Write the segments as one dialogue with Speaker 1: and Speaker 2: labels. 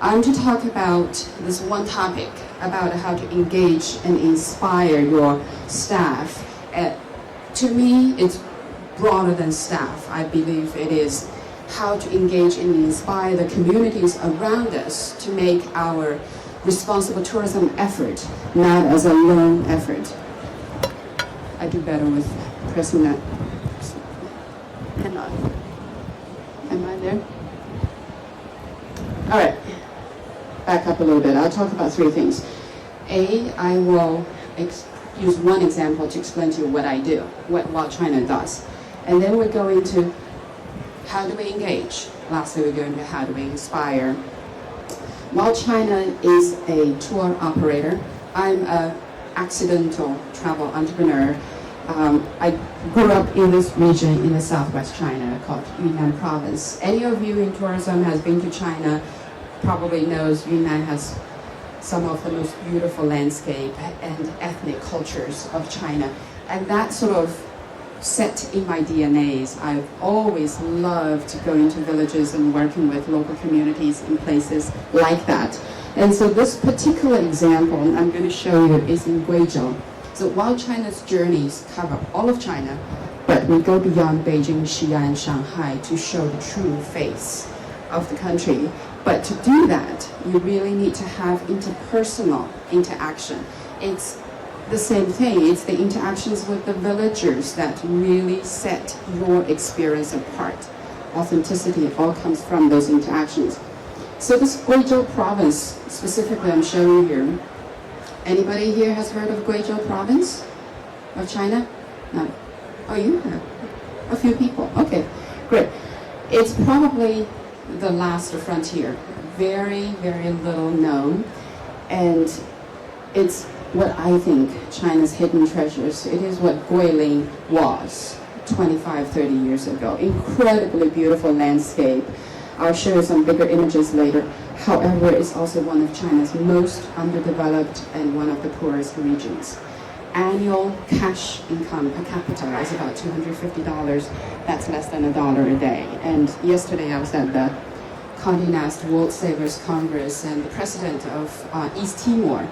Speaker 1: I'm to talk about this one topic about how to engage and inspire your staff. To me, it's broader than staff. I believe it is how to engage and inspire the communities around us to make our responsible tourism effort not as a lone effort. I do better with pressing that. Hang on. Am I there? All right. Back up a little bit. I'll talk about three things. I will use one example to explain to you what I do, what China does. And then we'll go into how do we engage. Lastly, we're going to how do we inspire. While China is a tour operator, I'm an accidental travel entrepreneur. I grew up in this region in the southwest China called Yunnan province. Any of you in tourism has been to China probably knows Yunnan has some of the most beautiful landscape and ethnic cultures of China. And that sort of set in my DNAs. I've always loved going to villages and working with local communities in places like that. And so this particular example I'm going to show you is in Guizhou. So while China's journeys cover all of China, but we go beyond Beijing, Xi'an, Shanghai to show the true face of the country. But to do that, you really need to have interpersonal interaction. It's the same thing. It's the interactions with the villagers that really set your experience apart. Authenticity all comes from those interactions. So this Guizhou province, specifically I'm showing here, anybody here has heard of Guizhou province of China? No. Oh, you have? A few people. Okay, great. It's probably the last frontier. Very, very little known. And it's what I think China's hidden treasures. It is what Guilin was 25, 30 years ago. Incredibly beautiful landscape. I'll show you some bigger images later. However, it's also one of China's most underdeveloped and one of the poorest regions. Annual cash income per capita is about $250. That's less than $1 a day. And yesterday I was at the Condé Nast World Savers Congress, and the president of East Timor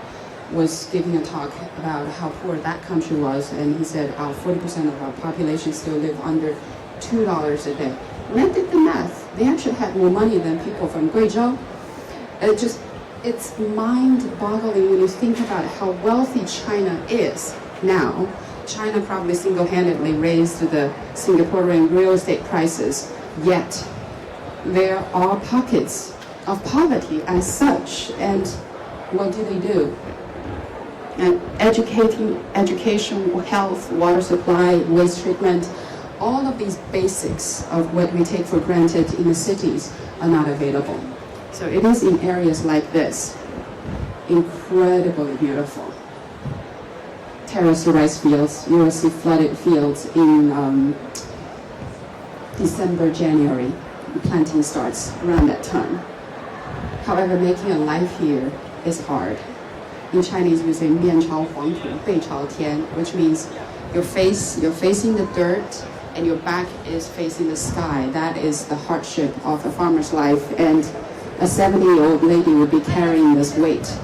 Speaker 1: was giving a talk about how poor that country was, and he said 40% of our population still live under $2 a day. When I did the math, they actually had more money than people from Guizhou. It's mind-boggling when you think about how wealthy China is now. China probably single-handedly raised the Singaporean real estate prices, yet there are pockets of poverty as such. And what do? And education, health, water supply, waste treatment, all of these basics of what we take for granted in the cities are not available. So it is in areas like this, incredibly beautiful. Terraced rice fields, you will see flooded fields in December, January. Planting starts around that time. However, making a life here is hard. In Chinese, we say 面朝黄土背朝天, which means you're facing the dirt and your back is facing the sky. That is the hardship of a farmer's life, and a 70-year-old lady would be carrying this weight.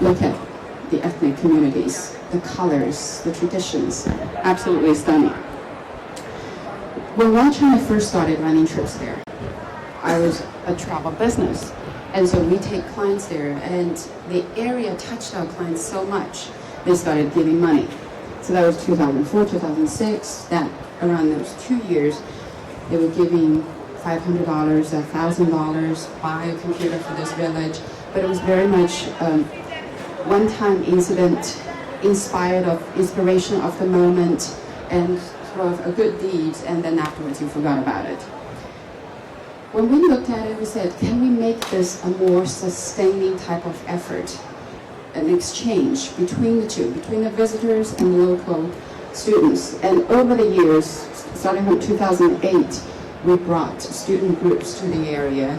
Speaker 1: Look at the ethnic communities, the colors, the traditions, absolutely stunning. Well, while China first started running trips there, I was a travel business. And so we take clients there, and the area touched our clients so much, they started giving money. So that was 2004, 2006, that around those 2 years, they were giving $500, $1,000, buy a computer for this village. But it was very much one-time incident, inspiration of the moment, and sort of a good deed, and then afterwards you forgot about it. When we looked at it, we said, can we make this a more sustaining type of effort, an exchange between the two, between the visitors and local students? And over the years, starting from 2008, we brought student groups to the area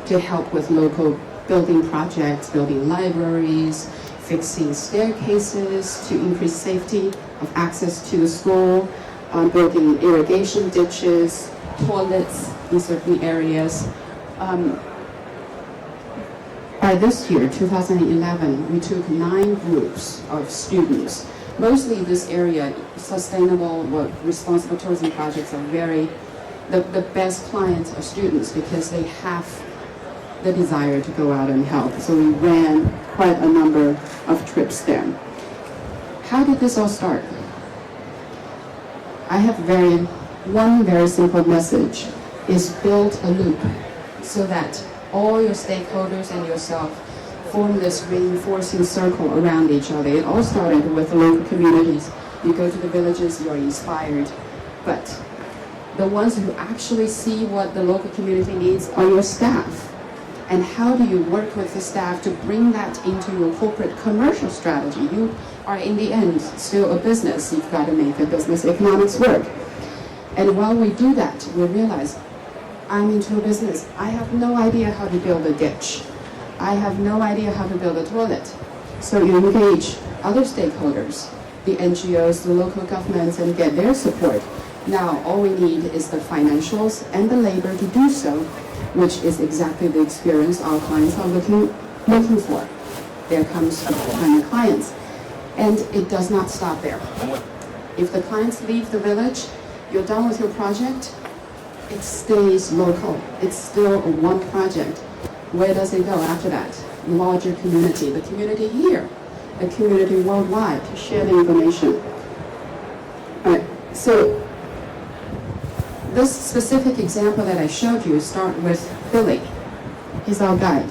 Speaker 1: to help with local building projects, building libraries, fixing staircases to increase safety of access to the school, on building irrigation ditches, toilets in certain areas. By this year, 2011, we took 9 groups of students. Mostly this area, sustainable, responsible tourism projects are the best clients are students because they have the desire to go out and help. So we ran quite a number of trips there. How did this all start? I have one very simple message, is build a loop so that all your stakeholders and yourself form this reinforcing circle around each other. It all started with the local communities. You go to the villages, you're inspired. But the ones who actually see what the local community needs are your staff. And how do you work with the staff to bring that into your corporate commercial strategy? You are, in the end, still a business. You've got to make the business economics work. And while we do that, we realize, I'm into a business. I have no idea how to build a ditch. I have no idea how to build a toilet. So you engage other stakeholders, the NGOs, the local governments, and get their support. Now, all we need is the financials and the labor to do so, which is exactly the experience our clients are looking for. There comes China clients. And it does not stop there. If the clients leave the village, you're done with your project, it stays local. It's still one project. Where does it go after that? Larger community, the community here, the community worldwide, to share the information. All right, so this specific example that I showed you start with Billy. He's our guide.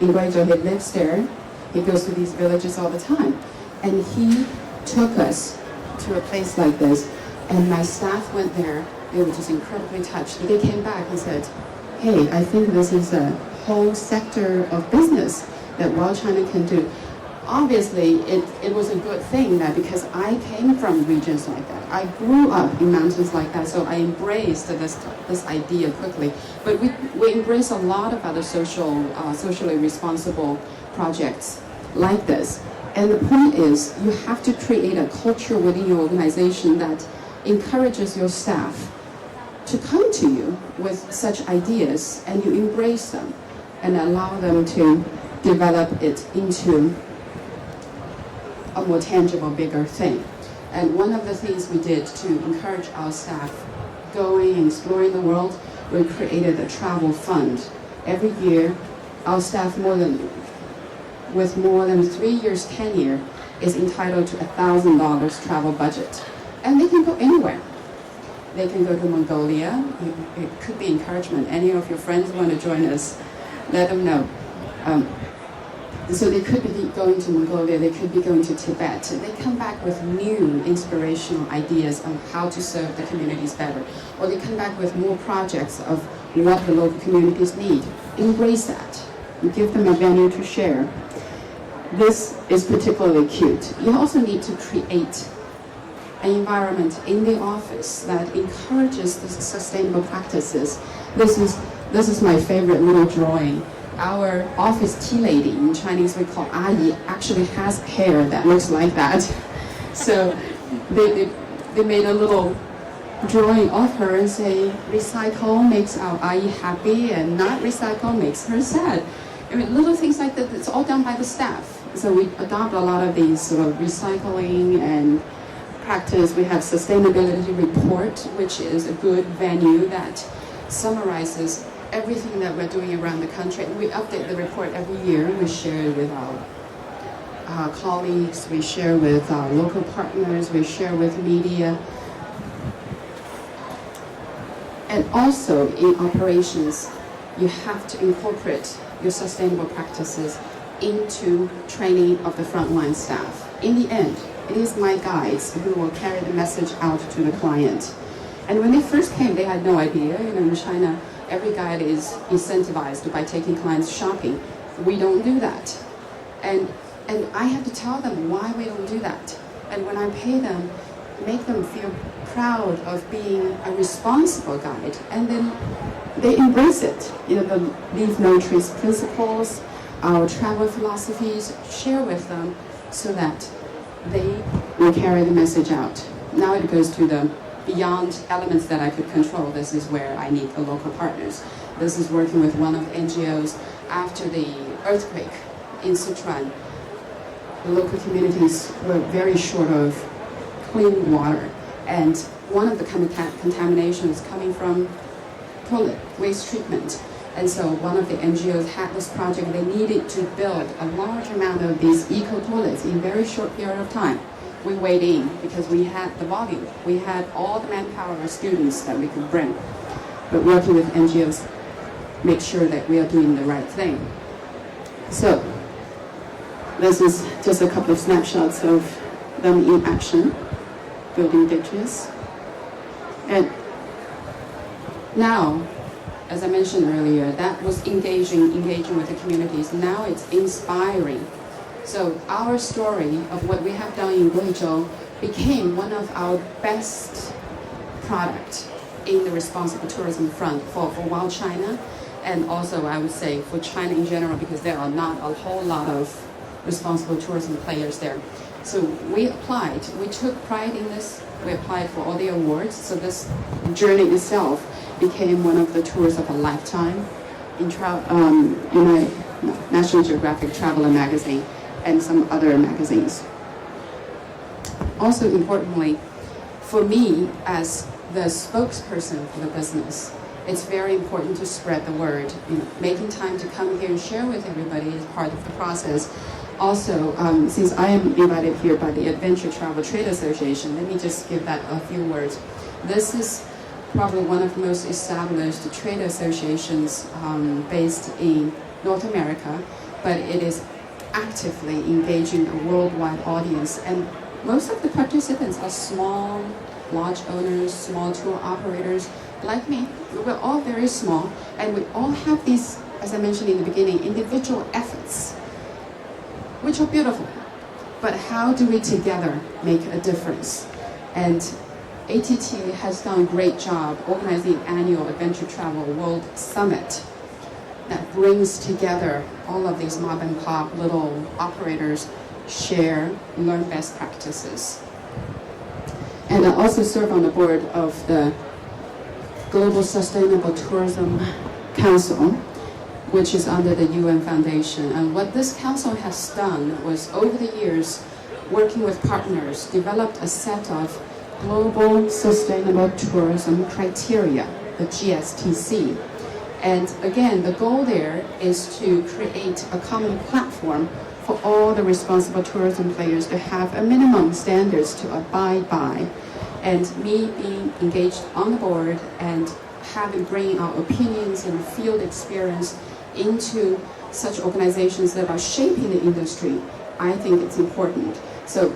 Speaker 1: In Guangzhou, he lives there. He goes to these villages all the time. And he took us to a place like this, and my staff went there. They were just incredibly touched. They came back and said, hey, I think this is a whole sector of business that Wild China can do. Obviously, it was a good thing that because I came from regions like that. I grew up in mountains like that, so I embraced this idea quickly. But we embrace a lot of other socially responsible projects like this. And the point is, you have to create a culture within your organization that encourages your staff to come to you with such ideas, and you embrace them and allow them to develop it into a more tangible, bigger thing. And one of the things we did to encourage our staff going and exploring the world, we created a travel fund. Every year, our staff with more than 3 years tenure is entitled to $1,000 travel budget. And they can go anywhere. They can go to Mongolia. It could be encouragement. Any of your friends want to join us, let them know. So they could be going to Mongolia, they could be going to Tibet. They come back with new inspirational ideas on how to serve the communities better. Or they come back with more projects of what the local communities need. Embrace that. You give them a venue to share. This is particularly cute. You also need to create an environment in the office that encourages the sustainable practices. This is my favorite little drawing. Our office tea lady, in Chinese we call Ayi, actually has hair that looks like that. So they made a little drawing of her and say, recycle makes our Ayi happy and not recycle makes her sad. I mean, little things like that, it's all done by the staff. So we adopt a lot of these sort of recycling and practice. We have sustainability report, which is a good venue that summarizes everything that we're doing around the country. We update the report every year. We share it with our colleagues, we share with our local partners, we share with media. And also in operations, you have to incorporate your sustainable practices into training of the frontline staff. In the end, it is my guides who will carry the message out to the client. And when they first came, they had no idea. In China, every guide is incentivized by taking clients shopping. We don't do that. And I have to tell them why we don't do that. And when I pay them, make them feel proud of being a responsible guide. And then they embrace it. The leave no trace principles, our travel philosophies, share with them so that they will carry the message out. Now it goes to the beyond elements that I could control, this is where I need the local partners. This is working with one of the NGOs after the earthquake in Sichuan. The local communities were very short of clean water, and one of the contaminations coming from toilet waste treatment. And so one of the NGOs had this project. They needed to build a large amount of these eco-toilets in a very short period of time. We weighed in because we had the volume. We had all the manpower of students that we could bring. But working with NGOs, make sure that we are doing the right thing. So this is just a couple of snapshots of them in action, building ditches. And now, as I mentioned earlier, that was engaging with the communities. Now it's inspiring. So our story of what we have done in Guizhou became one of our best products in the responsible tourism front for Wild China, and also I would say for China in general, because there are not a whole lot of responsible tourism players there. So we applied, we took pride in this, we applied for all the awards, so this journey itself became one of the tours of a lifetime in National Geographic Traveler magazine and some other magazines. Also importantly, for me as the spokesperson for the business, it's very important to spread the word. Making time to come here and share with everybody is part of the process. Also, since I am invited here by the Adventure Travel Trade Association, let me just give that a few words. This is probably one of the most established trade associations based in North America, but it is actively engaging a worldwide audience. And most of the participants are small lodge owners, small tour operators, like me. We're all very small, and we all have these, as I mentioned in the beginning, individual efforts, which are beautiful. But how do we together make a difference? And ATT has done a great job organizing an annual Adventure Travel World Summit that brings together all of these mom and pop little operators, share, learn best practices. And I also serve on the board of the Global Sustainable Tourism Council, which is under the UN Foundation. And what this council has done was, over the years, working with partners, developed a set of Global Sustainable Tourism Criteria, the GSTC. And again, the goal there is to create a common platform for all the responsible tourism players to have a minimum standards to abide by. And me being engaged on the board and bringing our opinions and field experience into such organizations that are shaping the industry, I think it's important. So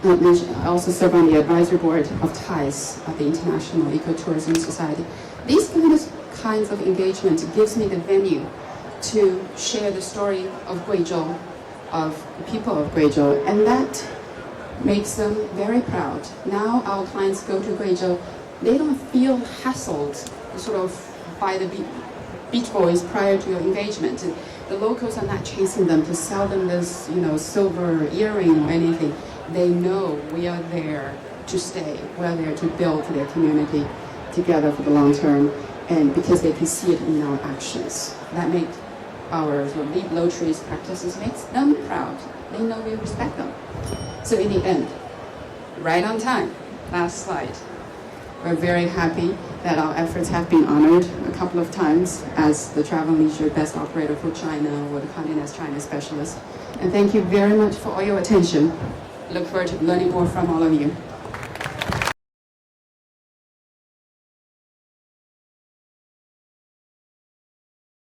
Speaker 1: I also serve on the advisory board of TISE, of the International Ecotourism Society. These kinds of engagement gives me the venue to share the story of Guizhou, of the people of Guizhou, and that makes them very proud. Now our clients go to Guizhou, they don't feel hassled sort of by the Beach Boys prior to your engagement. The locals are not chasing them to sell them this, silver earring or anything. They know we are there to stay. We're there to build their community together for the long term, and because they can see it in our actions. That makes our sort of leave low trees practices makes them proud. They know we respect them. So in the end, right on time, last slide. We're very happy that our efforts have been honored a couple of times as the Travel and Leisure Best Operator for China or the Condé Nast China Specialist. And thank you very much for all your attention. Look forward to learning more from all of you.